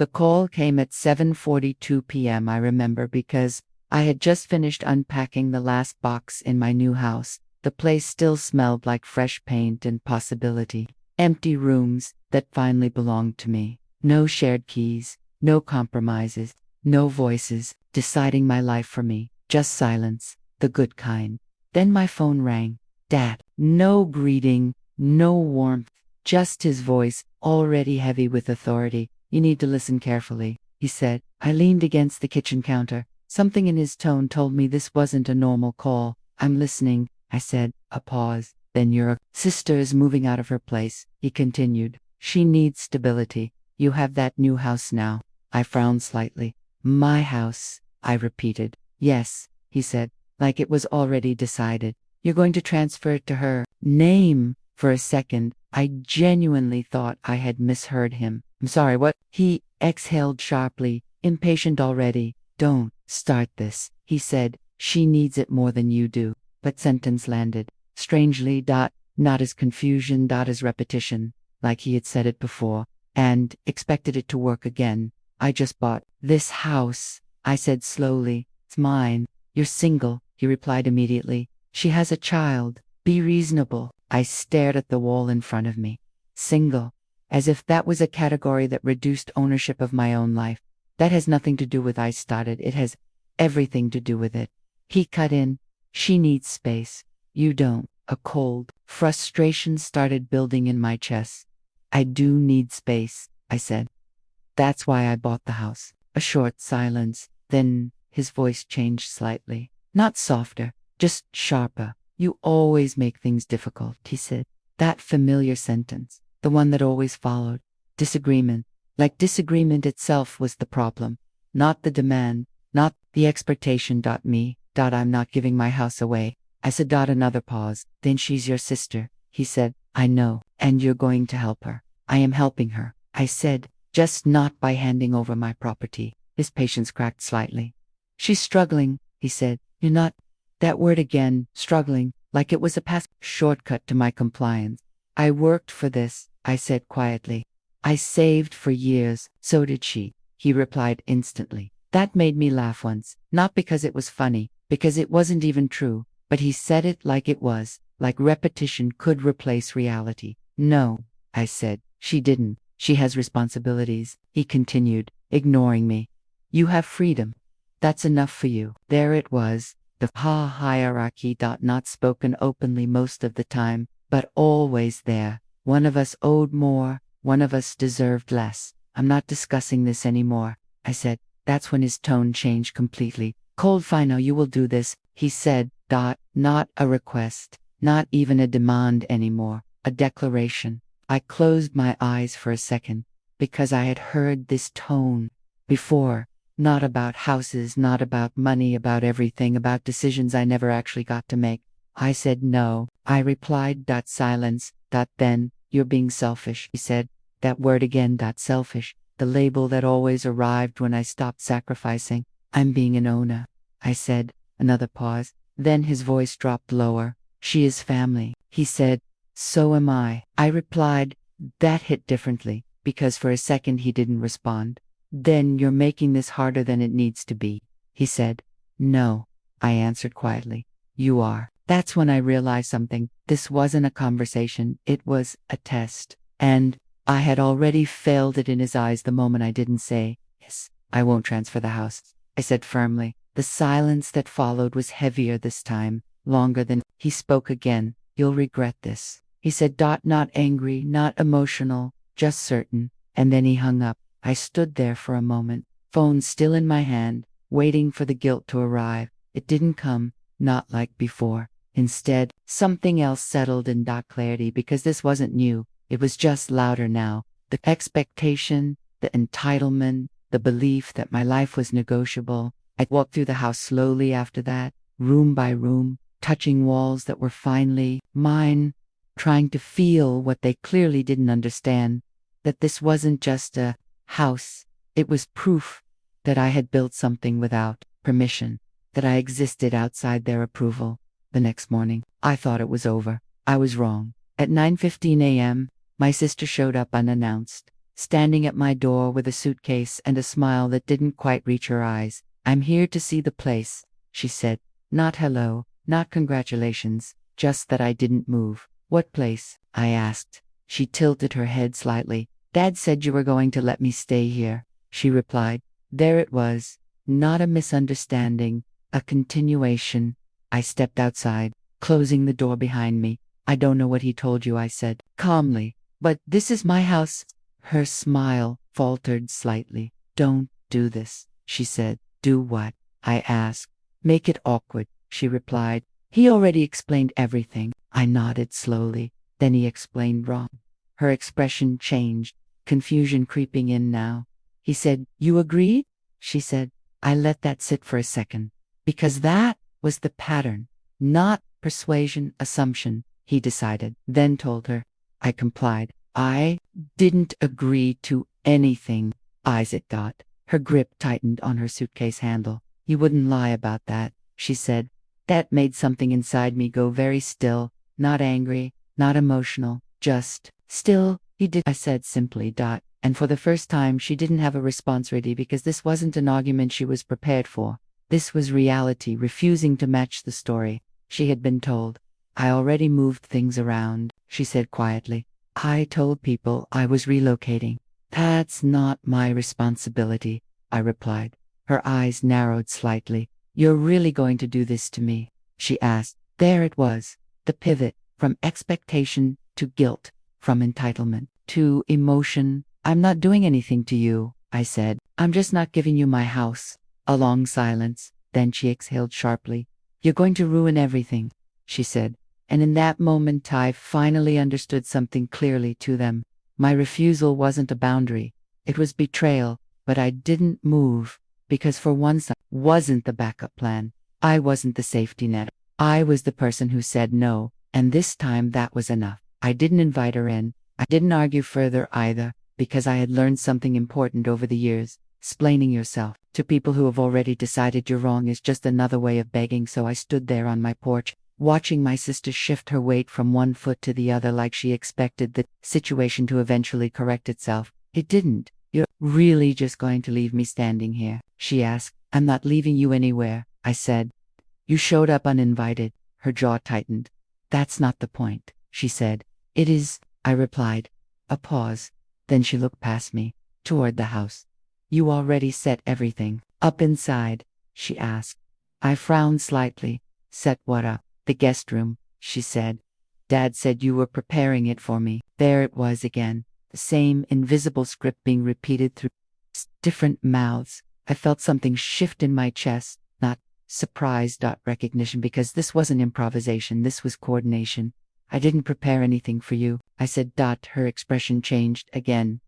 The call came at 7:42 p.m. I remember because I had just finished unpacking the last box in my new house. The place still smelled like fresh paint and possibility. Empty rooms that finally belonged to me. No shared keys, no compromises, no voices deciding my life for me. Just silence, the good kind. Then my phone rang. Dad. No greeting, no warmth, just his voice, already heavy with authority. You need to listen carefully, he said. I leaned against the kitchen counter. Something in his tone told me this wasn't a normal call. I'm listening, I said. A pause. Then your sister is moving out of her place, he continued. She needs stability. You have that new house now. I frowned slightly. My house, I repeated. Yes, he said, like it was already decided. You're going to transfer it to her name. For a second, I genuinely thought I had misheard him. I'm sorry, what? He exhaled sharply, impatient already. Don't start this, he said. She needs it more than you do. But sentence landed. Strangely, not as confusion, as repetition, like he had said it before, and expected it to work again. I just bought this house, I said slowly. It's mine. You're single, he replied immediately. She has a child. Be reasonable. I stared at the wall in front of me. Single. As if that was a category that reduced ownership of my own life. That has nothing to do with I started. It has everything to do with it. He cut in. She needs space. You don't. A cold frustration started building in my chest. I do need space, I said. That's why I bought the house. A short silence. Then his voice changed slightly. Not softer, just sharper. You always make things difficult, he said. That familiar sentence, the one that always followed. Disagreement. Like disagreement itself was the problem. Not the demand, not the expectation. Me. I'm not giving my house away. I said. Another pause. Then she's your sister, he said. I know, and you're going to help her. I am helping her, I said, just not by handing over my property. His patience cracked slightly. She's struggling, he said. You're not. That word again, struggling, like it was a past shortcut to my compliance. I worked for this, I said quietly. I saved for years, so did she, he replied instantly. That made me laugh once, not because it was funny, because it wasn't even true, but he said it like it was, like repetition could replace reality. No, I said, she didn't. She has responsibilities, he continued, ignoring me. You have freedom. That's enough for you. There it was, the hierarchy. Not spoken openly most of the time, but always there. One of us owed more, one of us deserved less. I'm not discussing this anymore, I said. That's when his tone changed completely. Cold. Fine, now you will do this, he said. Not a request, not even a demand anymore, a declaration. I closed my eyes for a second, because I had heard this tone before. Not about houses, not about money, about everything, about decisions I never actually got to make. I said no. I replied. Silence. Then, you're being selfish, he said. That word again. Selfish. The label that always arrived when I stopped sacrificing. I'm being an owner, I said. Another pause. Then his voice dropped lower. She is family, he said. So am I. I replied. That hit differently, because for a second he didn't respond. Then you're making this harder than it needs to be, he said. No, I answered quietly. You are. That's when I realized something. This wasn't a conversation, it was a test. And I had already failed it in his eyes the moment I didn't say, yes, I won't transfer the house, I said firmly. The silence that followed was heavier this time, longer than. He spoke again. You'll regret this, he said. Not angry, not emotional, just certain. And then he hung up. I stood there for a moment, phone still in my hand, waiting for the guilt to arrive. It didn't come, not like before. Instead, something else settled in. Clarity, because this wasn't new. It was just louder now. The expectation, the entitlement, the belief that my life was negotiable. I walked through the house slowly after that, room by room, touching walls that were finally mine, trying to feel what they clearly didn't understand, that this wasn't just a house. It was proof that I had built something without permission, that I existed outside their approval. The next morning, I thought it was over. I was wrong. At 9:15 a.m., my sister showed up unannounced. standing at my door with a suitcase and a smile that didn't quite reach her eyes. "I'm here to see the place," she said. "Not hello, not congratulations, just that I didn't move." "What place?" I asked. She tilted her head slightly. "Dad said you were going to let me stay here," she replied. There it was. Not a misunderstanding, a continuation. I stepped outside, closing the door behind me. "I don't know what he told you," I said calmly, "but this is my house." Her smile faltered slightly. "Don't do this," she said. "Do what?" I asked. "Make it awkward," she replied. "He already explained everything." I nodded slowly. "Then he explained wrong." Her expression changed, confusion creeping in now. "He said, you agreed?" she said. I let that sit for a second. "Because that was the pattern. Not persuasion, assumption," he decided, then told her. I complied. "I didn't agree to anything." Isaac got. Her grip tightened on her suitcase handle. "You wouldn't lie about that," she said. That made something inside me go very still, not angry, not emotional, just still. "He did," I said simply. And for the first time, she didn't have a response ready because this wasn't an argument she was prepared for. This was reality refusing to match the story she had been told. "I already moved things around," she said quietly. "I told people I was relocating." "That's not my responsibility," I replied. Her eyes narrowed slightly. "You're really going to do this to me?" she asked. There it was, the pivot from expectation to guilt, from entitlement to emotion. "I'm not doing anything to you," I said. "I'm just not giving you my house." A long silence. Then she exhaled sharply. "You're going to ruin everything," she said. And in that moment I finally understood something clearly to them. My refusal wasn't a boundary. It was betrayal, but I didn't move because for once I wasn't the backup plan. I wasn't the safety net. I was the person who said no, and this time that was enough. I didn't invite her in. I didn't argue further either, because I had learned something important over the years. Explaining yourself to people who have already decided you're wrong is just another way of begging. So I stood there on my porch, watching my sister shift her weight from one foot to the other like she expected the situation to eventually correct itself. It didn't. "You're really just going to leave me standing here?" she asked. "I'm not leaving you anywhere," I said. "You showed up uninvited." Her jaw tightened. "That's not the point," she said. "It is," I replied. A pause. Then she looked past me, toward the house. "You already set everything up inside?" she asked. I frowned slightly. "Set what up?" "The guest room," she said. "Dad said you were preparing it for me." There it was again, the same invisible script being repeated through different mouths. I felt something shift in my chest, not surprise. Recognition, because this wasn't improvisation, this was coordination. "I didn't prepare anything for you," I said. Her expression changed again.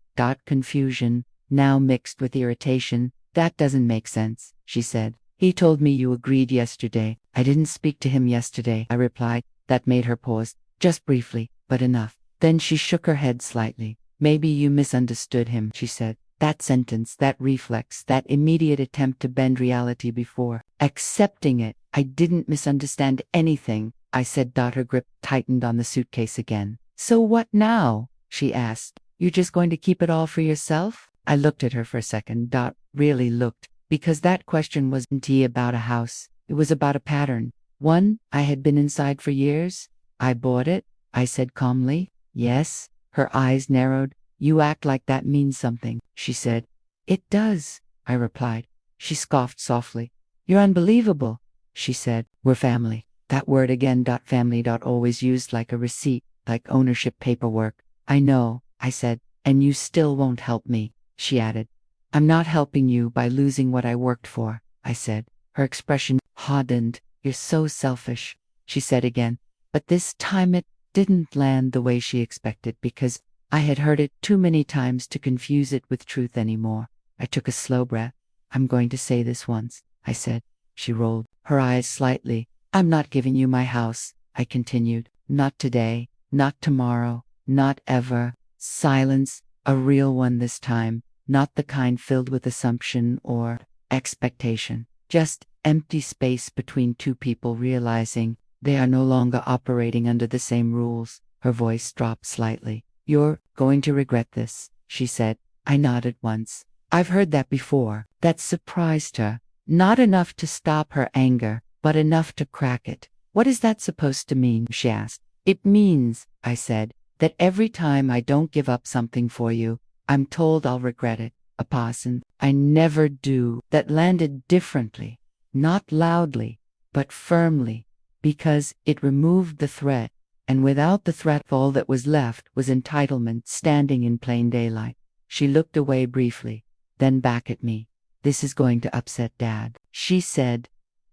Confusion, now mixed with irritation. "That doesn't make sense," she said. "He told me you agreed yesterday." "I didn't speak to him yesterday," I replied. That made her pause, just briefly, but enough. Then she shook her head slightly. "Maybe you misunderstood him," she said. That sentence, that reflex, that immediate attempt to bend reality before accepting it. "I didn't misunderstand anything," I said. Her grip tightened on the suitcase again. "So what now?" she asked. "You just going to keep it all for yourself?" I looked at her for a second. Really looked, because that question wasn't about a house. It was about a pattern. One I had been inside for years. "I bought it," I said calmly. "Yes." Her eyes narrowed. "You act like that means something," she said. "It does," I replied. She scoffed softly. "You're unbelievable," she said. "We're family." That word again. Family. Always used like a receipt, like ownership paperwork. "I know," I said. "And you still won't help me," she added. "I'm not helping you by losing what I worked for," I said. Her expression hardened. "You're so selfish," she said again. But this time it didn't land the way she expected, because I had heard it too many times to confuse it with truth anymore. I took a slow breath. "I'm going to say this once," I said. She rolled her eyes slightly. "I'm not giving you my house," I continued. "Not today, not tomorrow, not ever." Silence, a real one this time, not the kind filled with assumption or expectation. Just empty space between two people realizing they are no longer operating under the same rules. Her voice dropped slightly. "You're going to regret this," she said. I nodded once. I've heard that before. That surprised her. Not enough to stop her anger, but enough to crack it. What is that supposed to mean? She asked. It means, I said, that every time I don't give up something for you, I'm told I'll regret it. A pause, and I never do. That landed differently. Not loudly, but firmly, because it removed the threat, and without the threat all that was left was entitlement standing in plain daylight. She looked away briefly, then back at me. This is going to upset Dad, she said.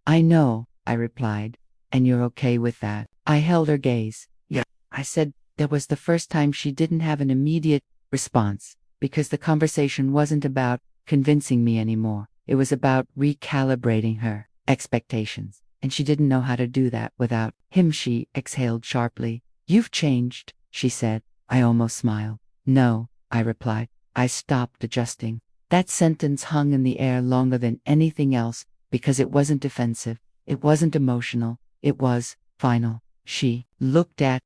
I know, I replied, and you're okay with that. I held her gaze. Yeah, I said. That was the first time she didn't have an immediate response, because the conversation wasn't about convincing me anymore. It was about recalibrating her expectations, and she didn't know how to do that without him. She exhaled sharply. You've changed, she said. I almost smiled. No, I replied. I stopped adjusting. That sentence hung in the air longer than anything else, because it wasn't defensive, it wasn't emotional, it was final. She looked at